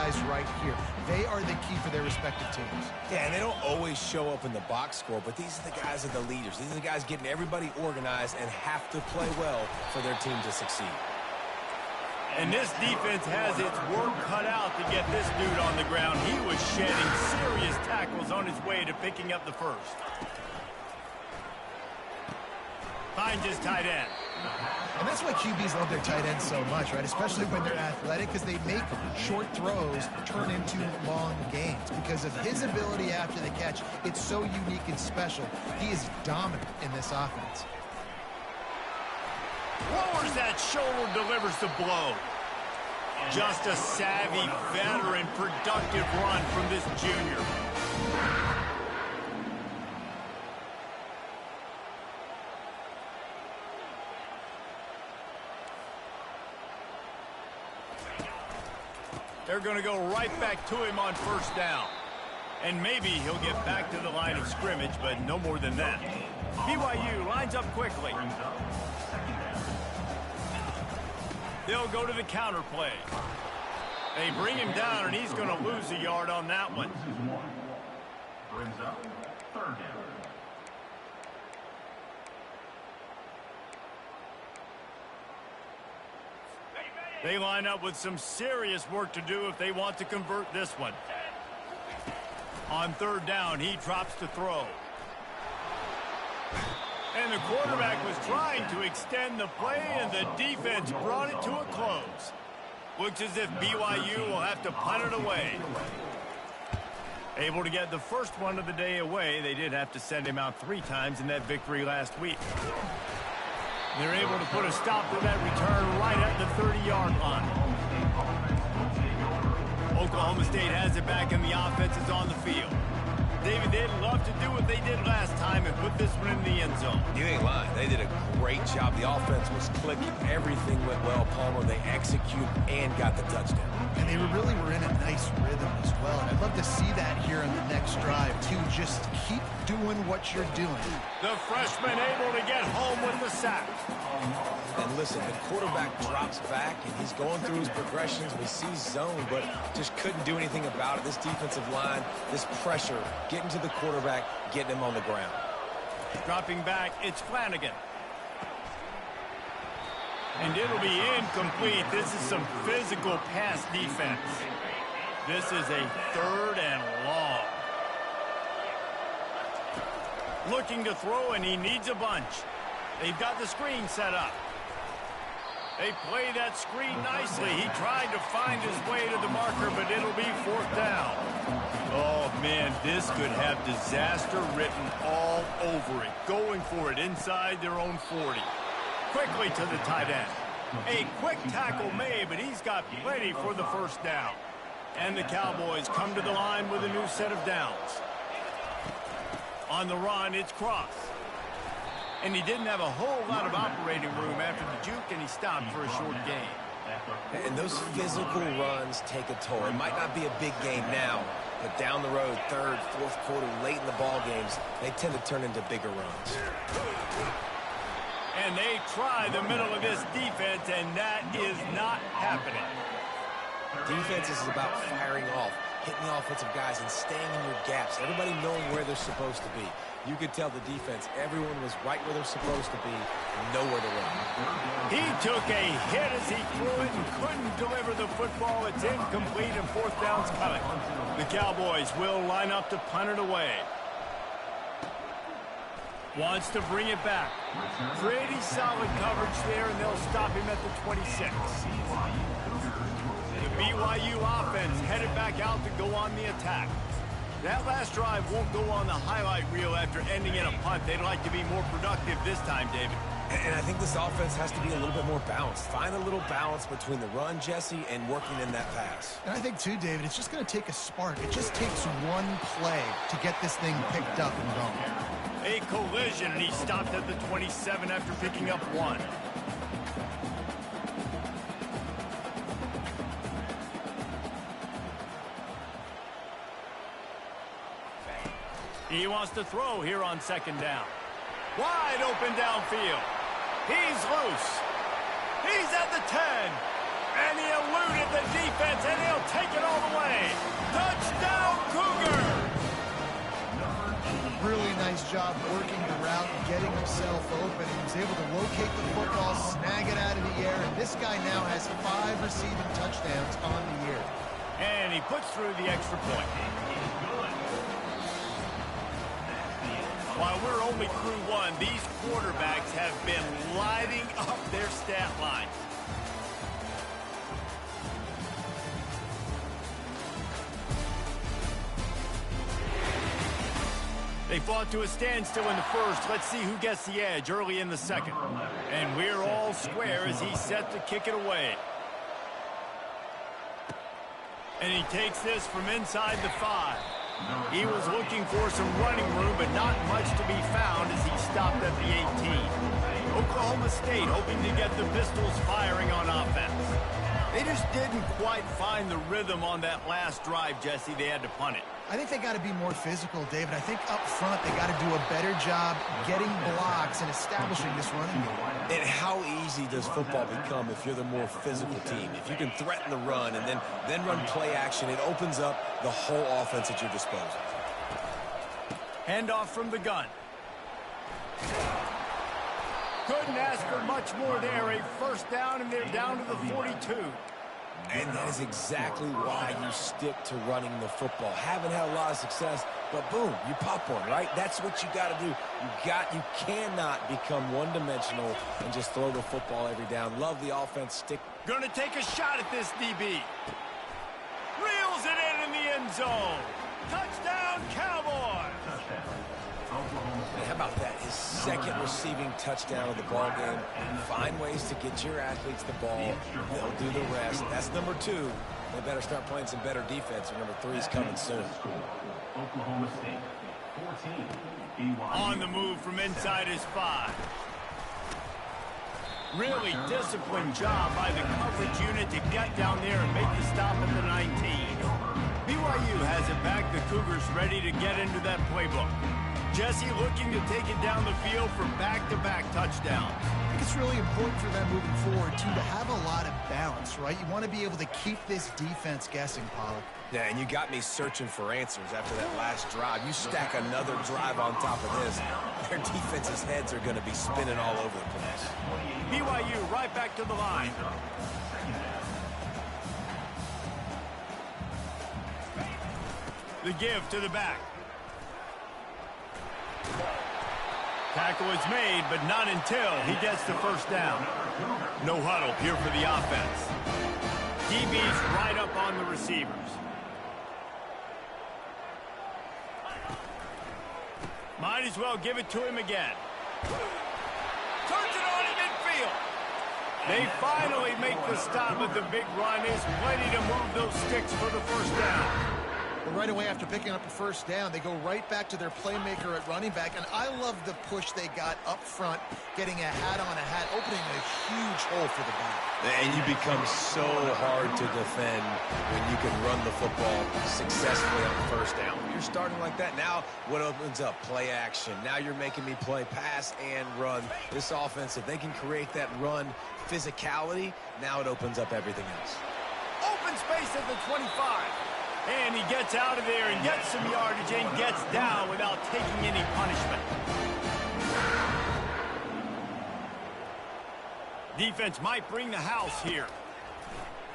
guys right here. They are the key for their respective teams. Yeah, and they don't always show up in the box score, but these are the guys that are the leaders. These are the guys getting everybody organized and have to play well for their team to succeed. And this defense has its work cut out to get this dude on the ground. He was shedding serious tackles on his way to picking up the first. Finds his tight end. And that's why QBs love their tight ends so much, right? Especially when they're athletic, because they make short throws turn into long gains. Because of his ability after the catch, it's so unique and special. He is dominant in this offense. Lowers that shoulder, delivers the blow. Just a savvy, veteran, productive run from this junior. They're going to go right back to him on first down. And maybe he'll get back to the line of scrimmage, but no more than that. BYU lines up quickly. They'll go to the counter play. They bring him down, and he's going to lose a yard on that one. Brings up third down. They line up with some serious work to do if they want to convert this one. On third down, he drops to throw. And the quarterback was trying to extend the play, and the defense brought it to a close. Looks as if BYU will have to punt it away. Able to get the first one of the day away. They did have to send him out 3 times in that victory last week. They're able to put a stop to that return right at the 30-yard line. Oklahoma State has it back, and the offense is on the field. David, they'd love to do what they did last time and put this one in the end zone. You ain't lying. They did a great job. The offense was clicking. Everything went well. Palmer, they executed and got the touchdown. And they really were in a nice rhythm as well. And I'd love to see that here in the next drive, too. Just keep doing what you're doing. The freshman able to get home with the sack. And listen, the quarterback drops back, and he's going through his progressions. We see zone, but just couldn't do anything about it. This defensive line, this pressure, getting to the quarterback, getting him on the ground. Dropping back, it's Flanagan. And it'll be incomplete. This is some physical pass defense. This is a 3rd and long. Looking to throw, and he needs a bunch. They've got the screen set up. They play that screen nicely. He tried to find his way to the marker, but it'll be 4th down. Oh, man, this could have disaster written all over it. Going for it inside their own 40. Quickly to the tight end. A quick tackle made, but he's got plenty for the first down. And the Cowboys come to the line with a new set of downs. On the run, it's Cross. And he didn't have a whole lot of operating room after the juke, and he stopped for a short gain. And those physical runs take a toll. It might not be a big game now, but down the road, 3rd, 4th quarter, late in the ball games, they tend to turn into bigger runs. And they try the middle of this defense, and that is not happening. Defense is about firing off, hitting the offensive guys, and staying in your gaps. Everybody knowing where they're supposed to be. You could tell the defense, everyone was right where they're supposed to be, nowhere to run. He took a hit as he threw it and couldn't deliver the football. It's incomplete, and 4th down's coming. The Cowboys will line up to punt it away. Wants to bring it back. Pretty solid coverage there, and they'll stop him at the 26. The BYU offense headed back out to go on the attack. That last drive won't go on the highlight reel after ending in a punt. They'd like to be more productive this time, David. And I think this offense has to be a little bit more balanced. Find a little balance between the run, Jesse, and working in that pass. And I think, too, David, it's just going to take a spark. It just takes one play to get this thing picked up and going. A collision, and he stopped at the 27 after picking up 1. He wants to throw here on 2nd down. Wide open downfield. He's loose. He's at the 10. And he eluded the defense, and he'll take it all the way. nice job working the route and getting himself open. He was able to locate the football, snag it out of the air, and this guy now has 5 receiving touchdowns on the year. And he puts through the extra point. While we're only through one, these quarterbacks have been lighting up their stat line. They fought to a standstill in the first. Let's see who gets the edge early in the second. And we're all square as he's set to kick it away. And he takes this from inside the 5. He was looking for some running room, but not much to be found as he stopped at the 18. Oklahoma State hoping to get the Pistols firing on offense. They just didn't quite find the rhythm on that last drive, Jesse. They had to punt it. I think they got to be more physical, David. I think up front they got to do a better job getting blocks and establishing this running game. And how easy does football become if you're the more physical team? If you can threaten the run and then run play action, it opens up the whole offense at your disposal. Handoff from the gun. Couldn't ask for much more there. A first down, and they're down to the 42. And that is exactly why you stick to running the football. Haven't had a lot of success, but boom, you pop one, right? That's what you got to do. You cannot become one-dimensional and just throw the football every down. Love the offense. Stick. Gonna take a shot at this DB. Reels it in the end zone. Touchdown, Cowboys! And how about that? His second receiving touchdown of the ball game. Find ways to get your athletes the ball. They'll do the rest. That's number 2. They better start playing some better defense, or number 3 is coming soon. Oklahoma State, 14. On the move from inside his 5. Really disciplined job by the coverage unit to get down there and make the stop at the 19. BYU has it back. The Cougars ready to get into that playbook. Jesse looking to take it down the field for back-to-back touchdowns. I think it's really important for them moving forward, too, to have a lot of balance, right? You want to be able to keep this defense guessing, Pollack. Yeah, and you got me searching for answers after that last drive. You stack another drive on top of this, their defense's heads are going to be spinning all over the place. BYU right back to the line. The give to the back. Tackle is made, but not until he gets the first down. No huddle here for the offense. DB's right up on the receivers. Might as well give it to him again. Turns it on in midfield. They finally make the stop, but the big run is plenty to move those sticks for the first down. But right away after picking up a first down, they go right back to their playmaker at running back. And I love the push they got up front, getting a hat on a hat, opening a huge hole for the back. And you become so hard to defend when you can run the football successfully on first down. You're starting like that. Now what opens up? Play action. Now you're making me play pass and run. This offense, if they can create that run physicality, now it opens up everything else. Open space at the 25. And he gets out of there and gets some yardage and gets down without taking any punishment. Defense might bring the house here.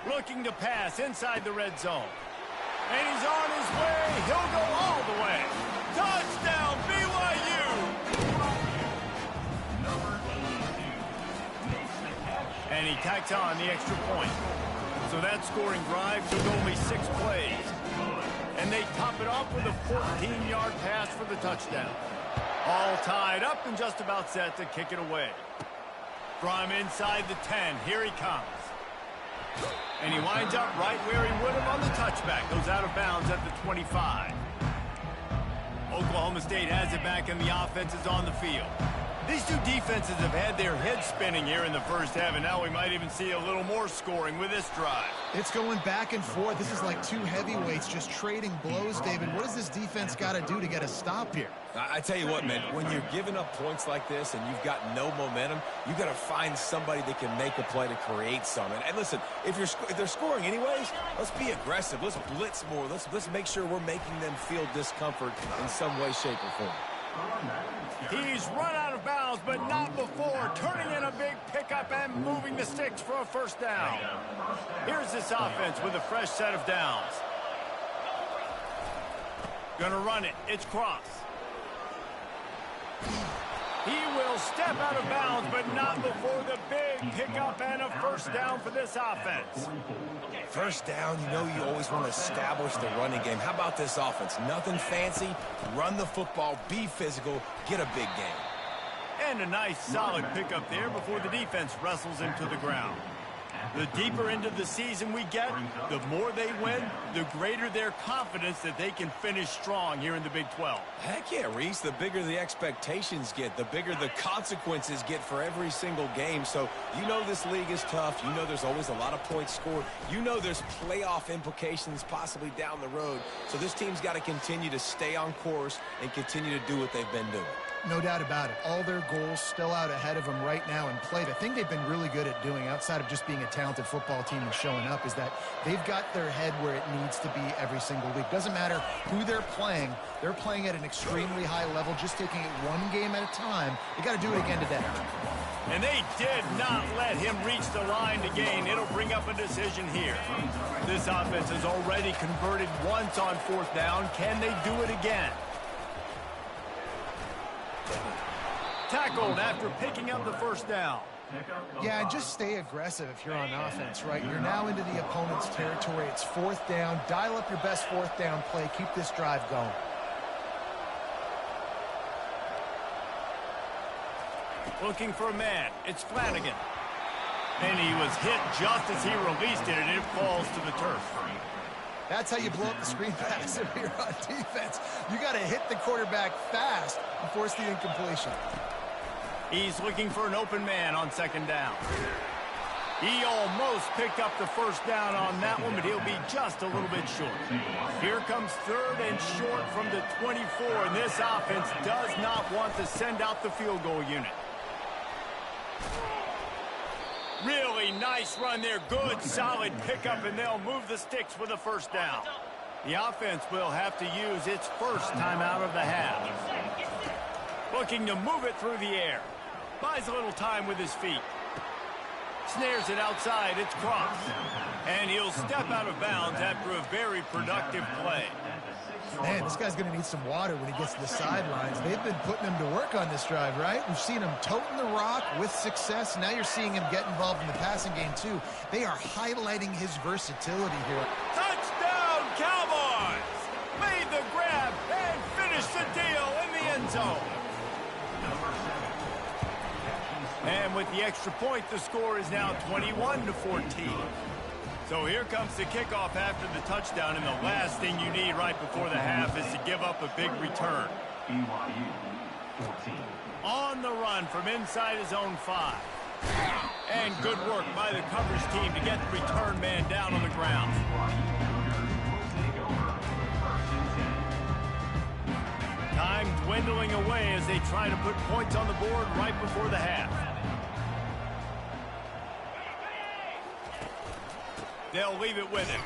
Looking to pass inside the red zone. And he's on his way. He'll go all the way. Touchdown, BYU! And he tacks on the extra point. So that scoring drive took only 6 plays. And they top it off with a 14-yard pass for the touchdown. All tied up and just about set to kick it away. From inside the 10, here he comes. And he winds up right where he would have on the touchback. Goes out of bounds at the 25. Oklahoma State has it back and the offense is on the field. These two defenses have had their heads spinning here in the first half, and now we might even see a little more scoring with this drive. It's going back and forth. This is like two heavyweights just trading blows, David. What does this defense got to do to get a stop here? I tell you what, man, when you're giving up points like this and you've got no momentum, you've got to find somebody that can make a play to create some. And listen, if they're scoring anyways, let's be aggressive. Let's blitz more. Let's make sure we're making them feel discomfort in some way, shape, or form. He's run out of bounds, but not before turning in a big pickup and moving the sticks for a first down. Here's this offense with a fresh set of downs. Gonna run it. It's Cross. He will step out of bounds, but not before the big pickup and a first down for this offense. First down, you know you always want to establish the running game. How about this offense? Nothing fancy. Run the football, be physical, get a big gain. And a nice solid pickup there before the defense wrestles him to the ground. The deeper into the season we get, the more they win, the greater their confidence that they can finish strong here in the Big 12. Heck yeah, Reese. The bigger the expectations get, the bigger the consequences get for every single game. So you know this league is tough. You know there's always a lot of points scored. You know there's playoff implications possibly down the road. So this team's got to continue to stay on course and continue to do what they've been doing. No doubt about it. All their goals still out ahead of them right now in play. The thing they've been really good at doing, outside of just being a talented football team and showing up, is that they've got their head where it needs to be every single week. Doesn't matter who they're playing at an extremely high level, just taking it one game at a time. They got to do it again today. And they did not let him reach the line to gain. It'll bring up a decision here. This offense has already converted once on fourth down. Can they do it again? Tackled after picking up the first down. Yeah, and just stay aggressive if you're on offense, right? You're now into the opponent's territory. It's fourth down. Dial up your best fourth down play. Keep this drive going. Looking for a man. It's Flanagan. And he was hit just as he released it, and it falls to the turf. That's how you blow up the screen pass if you're on defense. You got to hit the quarterback fast and force the incompletion. He's looking for an open man on second down. He almost picked up the first down on that one, but he'll be just a little bit short. Here comes third and short from the 24, and this offense does not want to send out the field goal unit. Really nice run there. Good, solid pickup, and they'll move the sticks with a first down. The offense will have to use its first time out of the half. Looking to move it through the air. Buys a little time with his feet. Snares it outside. It's Cross. And he'll step out of bounds after a very productive play. Man, this guy's going to need some water when he gets to the sidelines. They've been putting him to work on this drive, right? We've seen him toting the rock with success. Now you're seeing him get involved in the passing game, too. They are highlighting his versatility here. Touchdown, Cowboys! Made the grab and finished the deal in the end zone. And with the extra point, the score is now 21-14. So here comes the kickoff after the touchdown, and the last thing you need right before the half is to give up a big return. BYU 14. On the run from inside his own 5. And good work by the coverage team to get the return man down on the ground. Time dwindling away as they try to put points on the board right before the half. They'll leave it with him.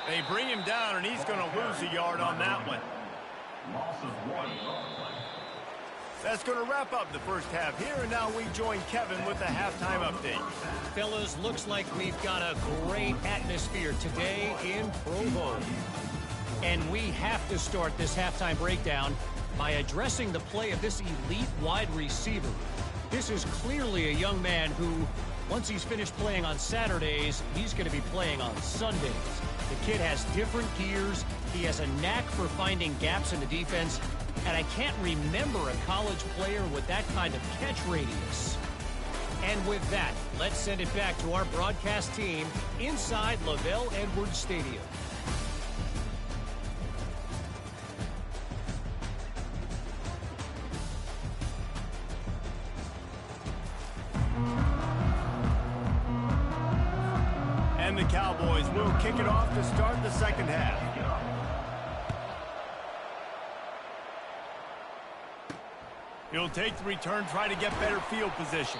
They bring him down, and he's going to lose a yard on that one. Loss of 1. That's going to wrap up the first half here, and now we join Kevin with the halftime update. Fellas, looks like we've got a great atmosphere today in Provo. And we have to start this halftime breakdown by addressing the play of this elite wide receiver. This is clearly a young man who, once he's finished playing on Saturdays, he's going to be playing on Sundays. The kid has different gears. He has a knack for finding gaps in the defense. And I can't remember a college player with that kind of catch radius. And with that, let's send it back to our broadcast team inside LaVell Edwards Stadium. And the Cowboys will kick it off to start the second half. He'll take the return, try to get better field position.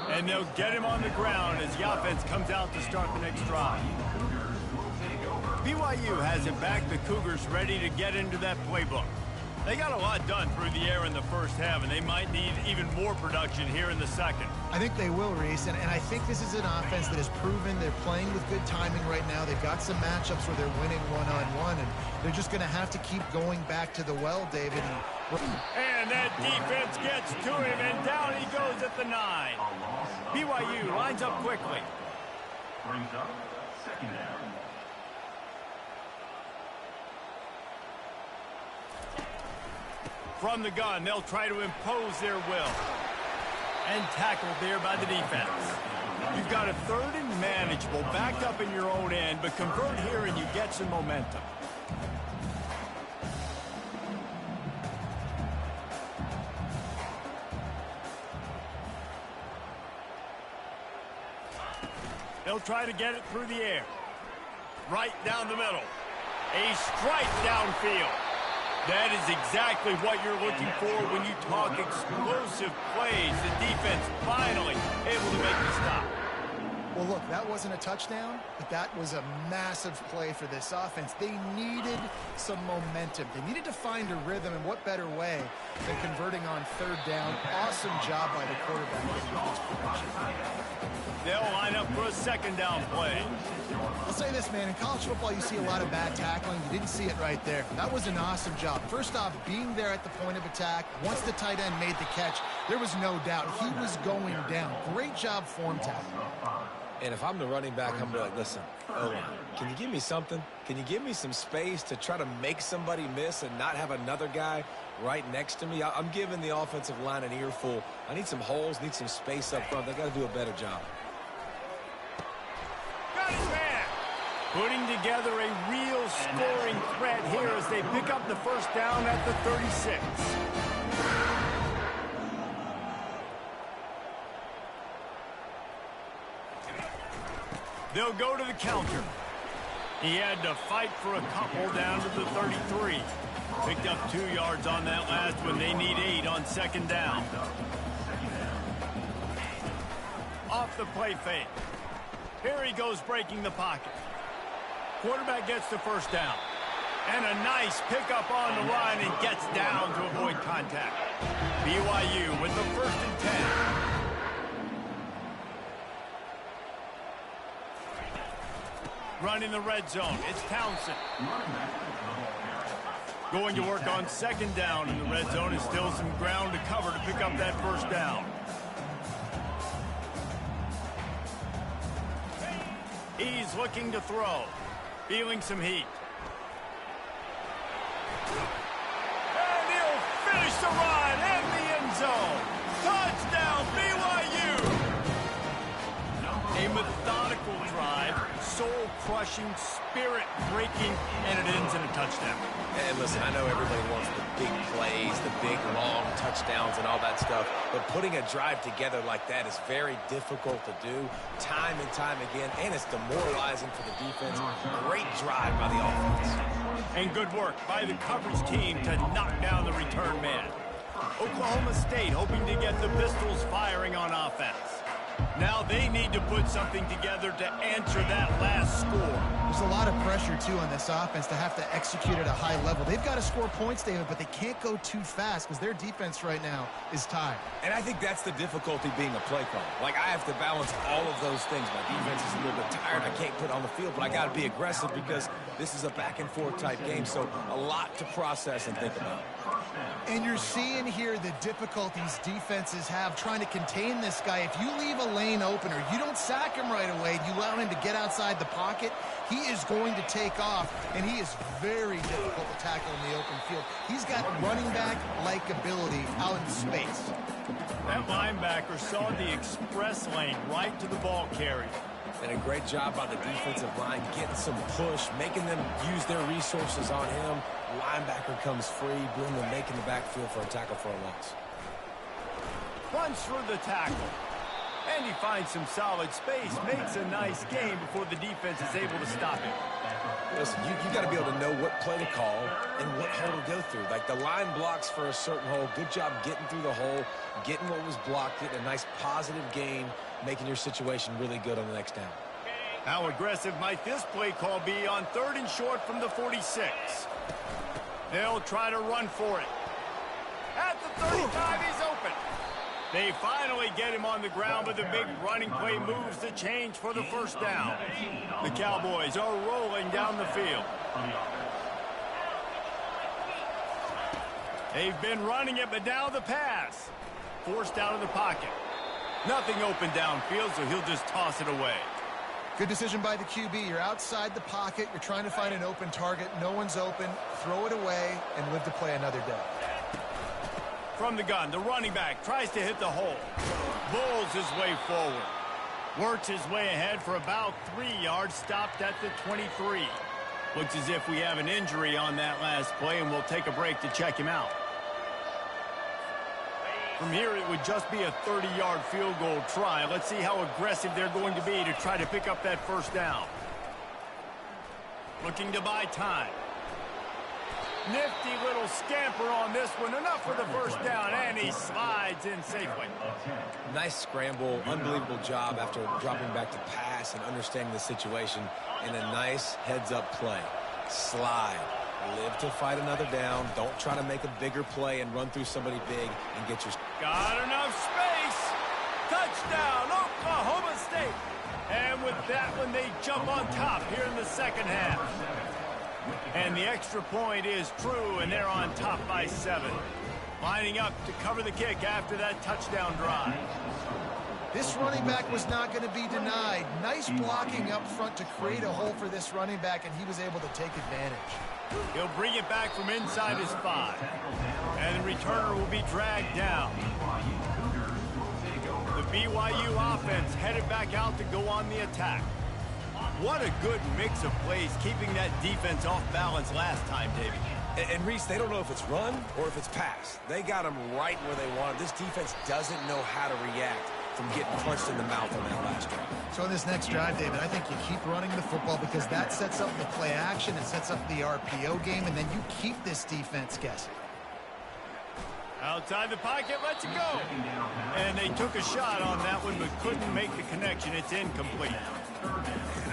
And they'll get him on the ground as the offense comes out to start the next drive. BYU has it back. The Cougars ready to get into that playbook. They got a lot done through the air in the first half, and they might need even more production here in the second. I think they will, Reese, and I think this is an offense that has proven they're playing with good timing right now. They've got some matchups where they're winning one-on-one, and they're just going to have to keep going back to the well, David. And that defense gets to him, and down he goes at the 9. BYU lines up quickly. Brings up second down. From the gun, they'll try to impose their will. And tackled there by the defense. You've got a 3rd and manageable, backed up in your own end, but convert here and you get some momentum. They'll try to get it through the air. Right down the middle. A strike downfield. That is exactly what you're looking for when you talk explosive plays. The defense finally able to make the stop. Well, look, that wasn't a touchdown, but that was a massive play for this offense. They needed some momentum. They needed to find a rhythm, and what better way than converting on 3rd down. Awesome job by the quarterback getting this production. They'll line up for a 2nd down play. I'll say this, man. In college football, you see a lot of bad tackling. You didn't see it right there. That was an awesome job. First off, being there at the point of attack. Once the tight end made the catch, there was no doubt he was going down. Great job form tackling. And if I'm the running back, I'm going to be like, listen, O-line, can you give me something? Can you give me some space to try to make somebody miss and not have another guy right next to me? I'm giving the offensive line an earful. I need some holes, need some space up front. They got to do a better job. Got his man. Putting together a real scoring threat here as they pick up the 1st down at the 36. They'll go to the counter. He had to fight for a couple down to the 33. Picked up 2 yards on that last one. They need 8 on 2nd down. Off the play fake. Here he goes breaking the pocket. Quarterback gets the 1st down. And a nice pickup on the line and gets down to avoid contact. BYU with the 1st and 10. Running the red zone. It's Townsend. Going to work on 2nd down in the red zone. Is still some ground to cover to pick up that 1st down. He's looking to throw. Feeling some heat. And he'll finish the run in the end zone. Touchdown, BYU! A methodical drive, soul-crushing, spirit-breaking, and it ends in a touchdown. And listen, I know everybody wants the big plays, the big, long touchdowns and all that stuff, but putting a drive together like that is very difficult to do time and time again, and it's demoralizing for the defense. Great drive by the offense. And good work by the coverage team to knock down the return man. Oklahoma State hoping to get the Pistols firing on offense. Now they need to put something together to answer that last score. There's a lot of pressure, too, on this offense to have to execute at a high level. They've got to score points, David, but they can't go too fast because their defense right now is tired. And I think that's the difficulty being a play caller. Like, I have to balance all of those things. My defense is a little bit tired. I can't put it on the field, but I got to be aggressive because this is a back-and-forth type game, so a lot to process and think about. And you're seeing here the difficulties defenses have trying to contain this guy. If you leave a lane open or you don't sack him right away, you allow him to get outside the pocket, he is going to take off, and he is very difficult to tackle in the open field. He's got running back-like ability out in space. That linebacker saw the express lane right to the ball carrier. And a great job by the defensive line, getting some push, making them use their resources on him. Linebacker comes free, boom, and making the backfield for a tackle for a loss. Runs for the tackle. And he finds some solid space, makes a nice game before the defense is able to stop him. Listen, you got to be able to know what play to call and what hole to go through. Like, the line blocks for a certain hole. Good job getting through the hole, getting what was blocked, getting a nice positive gain, making your situation really good on the next down. How aggressive might this play call be on 3rd and short from the 46? They'll try to run for it. At the 35, he's open. They finally get him on the ground, but the big running play moves the change for the first down. The Cowboys are rolling down the field. They've been running it, but now the pass. Forced out of the pocket. Nothing open downfield, so he'll just toss it away. Good decision by the QB. You're outside the pocket. You're trying to find an open target. No one's open. Throw it away and live to play another day. From the gun, the running back tries to hit the hole. Bulls his way forward. Works his way ahead for about 3 yards. Stopped at the 23. Looks as if we have an injury on that last play, and we'll take a break to check him out. From here, it would just be a 30-yard field goal try. Let's see how aggressive they're going to be to try to pick up that first down. Looking to buy time. Nifty little scamper on this one. Enough for the first down, and he slides in safely. Nice scramble. Unbelievable job after dropping back to pass and understanding the situation. And a nice heads-up play. Slide. Live to fight another down. Don't try to make a bigger play and run through somebody big and get your... Got enough space. Touchdown, Oklahoma State. And with that one, they jump on top here in the second half. And the extra point is true, and they're on top by 7. Lining up to cover the kick after that touchdown drive. This running back was not going to be denied. Nice blocking up front to create a hole for this running back, and he was able to take advantage. He'll bring it back from inside his 5. And the returner will be dragged down. The BYU offense headed back out to go on the attack. What a good mix of plays, keeping that defense off balance last time, Davey. And Reese, they don't know if it's run or if it's pass. They got them right where they want it. This defense doesn't know how to react from getting punched in the mouth on that last drive. So on this next drive, David, I think you keep running the football because that sets up the play action, it sets up the RPO game, and then you keep this defense guessing. Outside the pocket, lets it go. And they took a shot on that one, but couldn't make the connection. It's incomplete.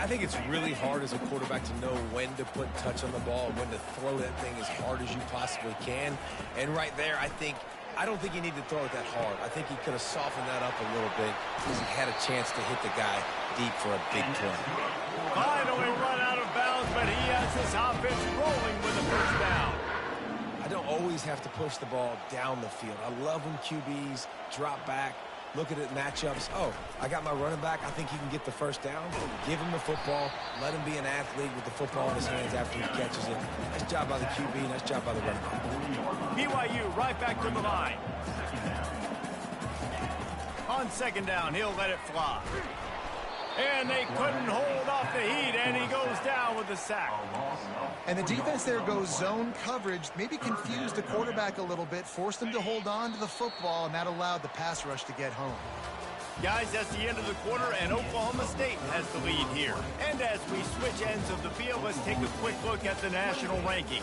I think it's really hard as a quarterback to know when to put touch on the ball, when to throw that thing as hard as you possibly can. And right there, I don't think he needed to throw it that hard. I think he could have softened that up a little bit because he had a chance to hit the guy deep for a big play. Finally run out of bounds, but he has this offense rolling with a first down. I don't always have to push the ball down the field. I love when QBs drop back, look at it matchups. Oh, I got my running back. I think he can get the first down. Give him the football. Let him be an athlete with the football in his hands after he catches it. Nice job by the QB. Nice job by the running back. BYU right back to the line. On second down, he'll let it fly. And they couldn't hold off the heat, and he goes down with the sack. And the defense there goes zone coverage, maybe confused the quarterback a little bit, forced him to hold on to the football, and that allowed the pass rush to get home. Guys, that's the end of the quarter, and Oklahoma State has the lead here. And as we switch ends of the field, let's take a quick look at the national rankings.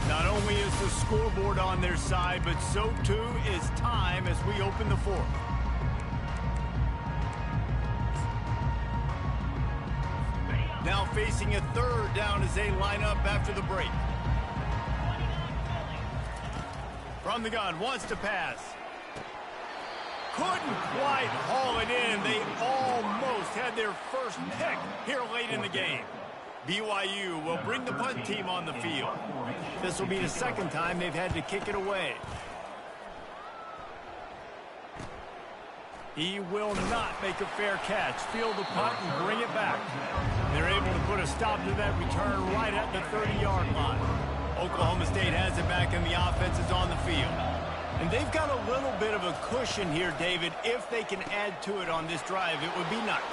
Not only is the scoreboard on their side, but so too is time as we open the fourth. Now facing a third down as they line up after the break. From the gun, wants to pass. Couldn't quite haul it in. They almost had their first pick here late in the game. BYU will bring the punt team on the field. This will be the second time they've had to kick it away. He will not make a fair catch. Field the punt and bring it back. They're able to put a stop to that return right at the 30-yard line. Oklahoma State has it back and the offense is on the field. And they've got a little bit of a cushion here, David. If they can add to it on this drive, it would be nice.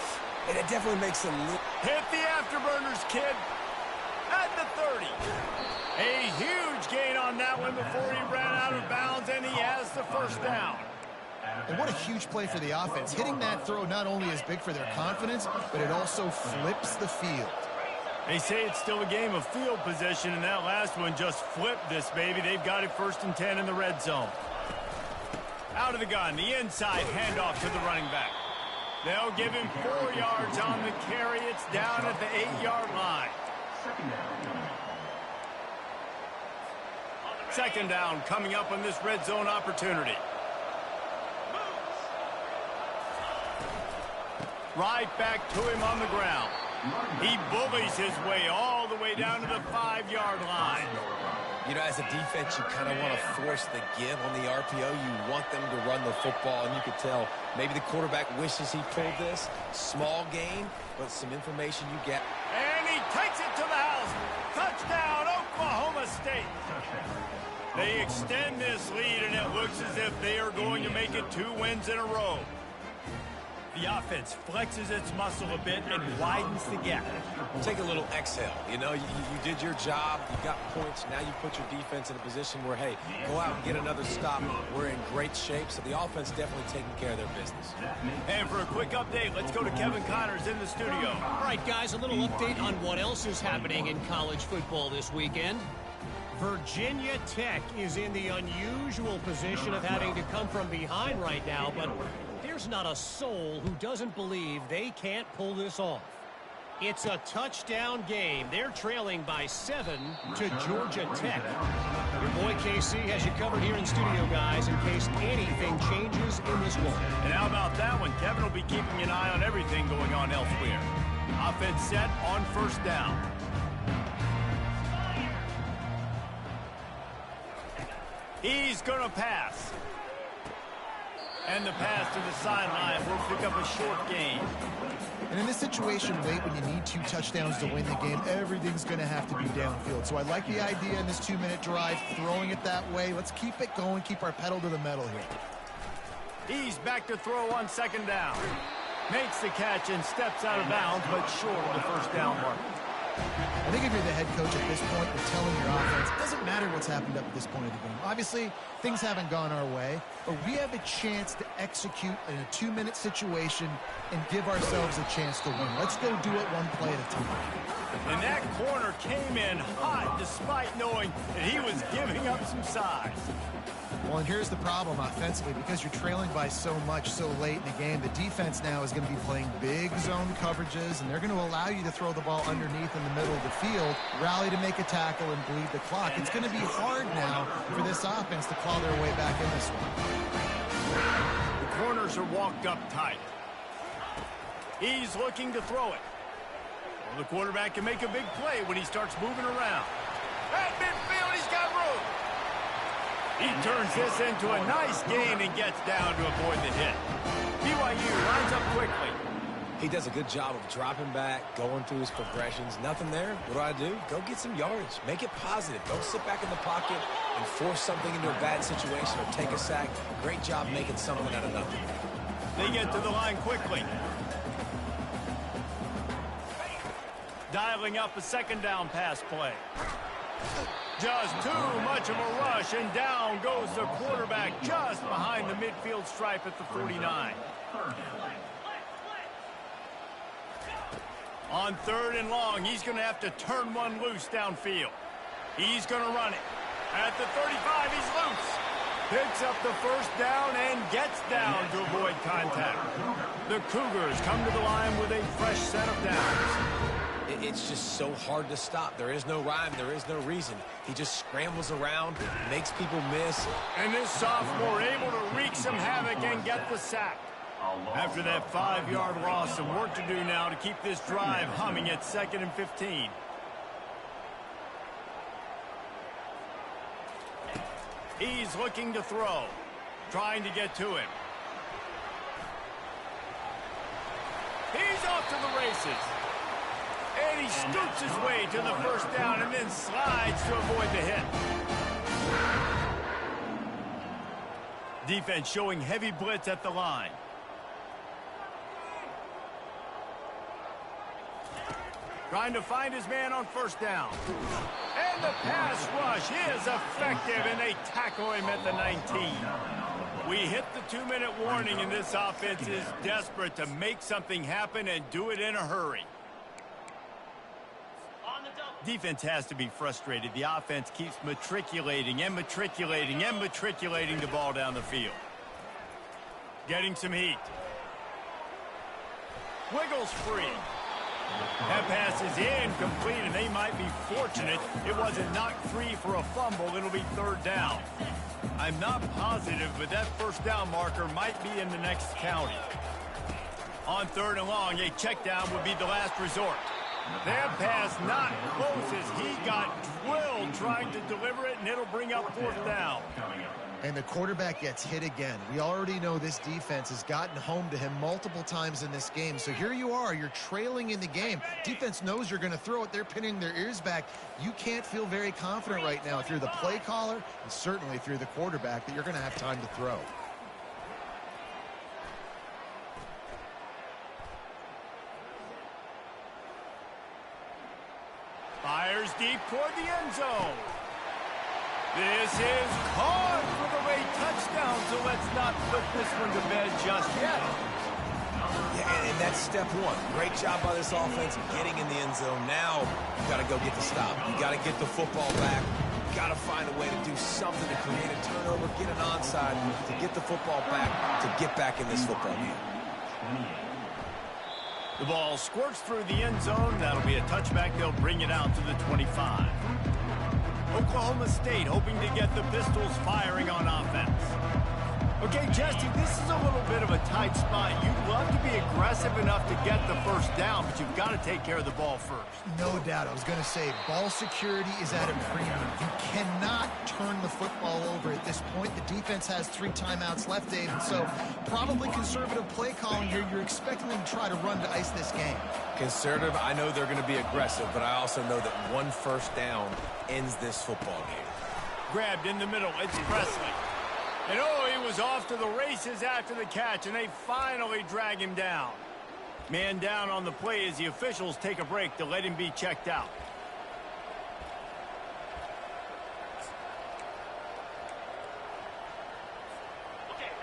And it definitely makes them look... Hit the afterburners, kid. At the 30. A huge gain on that one before he ran out of bounds, and he has the first down. And what a huge play for the offense. Hitting that throw not only is big for their confidence, but it also flips the field. They say it's still a game of field position, and that last one just flipped this baby. They've got it 1st and 10 in the red zone. Out of the gun, the inside handoff to the running back. They'll give him 4 yards on the carry. It's down at the 8-yard line. Second down coming up on this red zone opportunity. Right back to him on the ground. He bullies his way all the way down to the 5-yard line. You know, as a defense, you kind of want to force the give on the RPO. You want them to run the football, and you could tell maybe the quarterback wishes he pulled this. Small gain, but some information you get. And he takes it to the house. Touchdown, Oklahoma State. They extend this lead, and it looks as if they are going to make it 2 wins in a row. The offense flexes its muscle a bit and widens the gap. Take a little exhale. You know, you did your job. You got points. Now you put your defense in a position where, hey, go out and get another stop. We're in great shape, so the offense definitely taking care of their business. And for a quick update, let's go to Kevin Connors in the studio. All right, guys, a little update on what else is happening in college football this weekend. Virginia Tech is in the unusual position of having to come from behind right now, but there's not a soul who doesn't believe they can't pull this off. It's a touchdown game. They're trailing by 7 to Georgia Tech. Your boy KC has you covered here in studio, guys, in case anything changes in this one. And how about that one? Kevin will be keeping an eye on everything going on elsewhere. Offense set on first down. He's going to pass. And the pass to the sideline will pick up a short gain. And in this situation, late when you need 2 touchdowns to win the game, everything's going to have to be downfield. So I like the idea in this 2-minute drive, throwing it that way. Let's keep it going, keep our pedal to the metal here. He's back to throw on second down. Makes the catch and steps out of bounds, but short of the first down mark. I think if you're the head coach at this point, you're telling your offense, it doesn't matter what's happened up at this point of the game. Obviously, things haven't gone our way, but we have a chance to execute in a 2-minute situation and give ourselves a chance to win. Let's go do it one play at a time. And that corner came in hot despite knowing that he was giving up some size. Well, and here's the problem offensively. Because you're trailing by so much so late in the game, the defense now is going to be playing big zone coverages, and they're going to allow you to throw the ball underneath in the middle of the field, rally to make a tackle, and bleed the clock. It's going to be hard now for this offense to claw their way back in this one. The corners are walked up tight. He's looking to throw it. Well, the quarterback can make a big play when he starts moving around. At midfield, he's got room. He turns this into a nice gain and gets down to avoid the hit. BYU lines up quickly. He does a good job of dropping back, going through his progressions. Nothing there. What do? Go get some yardage. Make it positive. Don't sit back in the pocket and force something into a bad situation or take a sack. Great job making something out of nothing. They get to the line quickly. Dialing up a second down pass play. Just too much of a rush, and down goes the quarterback just behind the midfield stripe at the 49. On 3rd and long, he's going to have to turn one loose downfield. He's going to run it. At the 35, he's loose. Picks up the first down and gets down to avoid contact. The Cougars come to the line with a fresh set of downs. It's just so hard to stop. There is no rhyme. There is no reason. He just scrambles around, makes people miss. And this sophomore able to wreak some havoc and get the sack. After that 5-yard loss, some work to do now to keep this drive humming at 2nd and 15. He's looking to throw, trying to get to him. He's off to the races. And he scoots his way to the first down and then slides to avoid the hit. Defense showing heavy blitz at the line. Trying to find his man on first down. And the pass rush is effective, and they tackle him at the 19. We hit the 2-minute warning, and this offense is desperate to make something happen and do it in a hurry. Defense has to be frustrated. The offense keeps matriculating and matriculating and matriculating the ball down the field. Getting some heat. Wiggles free. That pass is incomplete, and they might be fortunate it wasn't knocked free for a fumble. It'll be third down. I'm not positive, but that first down marker might be in the next county. On third and long, a check down would be the last resort. That pass not close as he got drilled trying to deliver it, and it'll bring up fourth down. And the quarterback gets hit again. We already know this defense has gotten home to him multiple times in this game. So here you are, you're trailing in the game. Defense knows you're going to throw it. They're pinning their ears back. You can't feel very confident right now if you're the play caller, and certainly if you're the quarterback, that you're going to have time to throw. Fires deep toward the end zone. This is caught for the late touchdown, so let's not put this one to bed just yet. Yeah, and that's step one. Great job by this offense getting in the end zone. Now you got to go get the stop. You got to get the football back. You got to find a way to do something to create a turnover, get an onside, to get the football back, to get back in this football game. The ball squirts through the end zone. That'll be a touchback. They'll bring it out to the 25. Oklahoma State hoping to get the Pistols firing on offense. Okay, Jesse, this is a little bit of a tight spot. You'd love to be aggressive enough to get the first down, but you've got to take care of the ball first. No doubt. I was going to say, ball security is at a premium. You cannot turn the football over at this point. The defense has 3 timeouts left, Dave, and so probably conservative play calling here. You're expecting them to try to run to ice this game. Conservative, I know they're going to be aggressive, but I also know that one first down ends this football game. Grabbed in the middle. It's Presley. And oh, he was off to the races after the catch, and they finally drag him down. Man down on the play as the officials take a break to let him be checked out.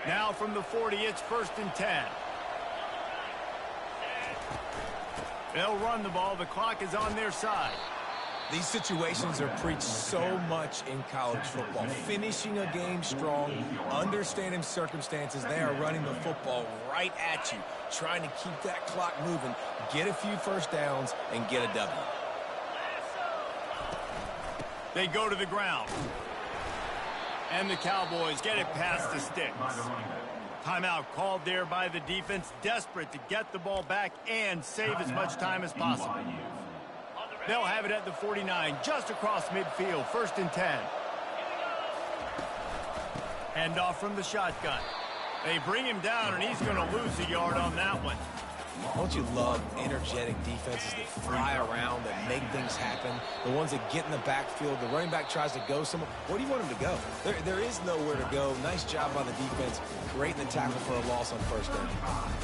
Now from the 40, it's 1st and 10. They'll run the ball. The clock is on their side. These situations are preached so much in college football. Finishing a game strong, understanding circumstances. They are running the football right at you, trying to keep that clock moving, get a few first downs, and get a W. They go to the ground. And the Cowboys get it past the sticks. Timeout called there by the defense, desperate to get the ball back and save as much time as possible. They'll have it at the 49, just across midfield, 1st and 10. Hand off from the shotgun. They bring him down, and he's going to lose a yard on that one. Don't you love energetic defenses that fly around, that make things happen? The ones that get in the backfield, the running back tries to go somewhere. Where do you want him to go? There is nowhere to go. Nice job by the defense, creating the tackle for a loss on 1st down.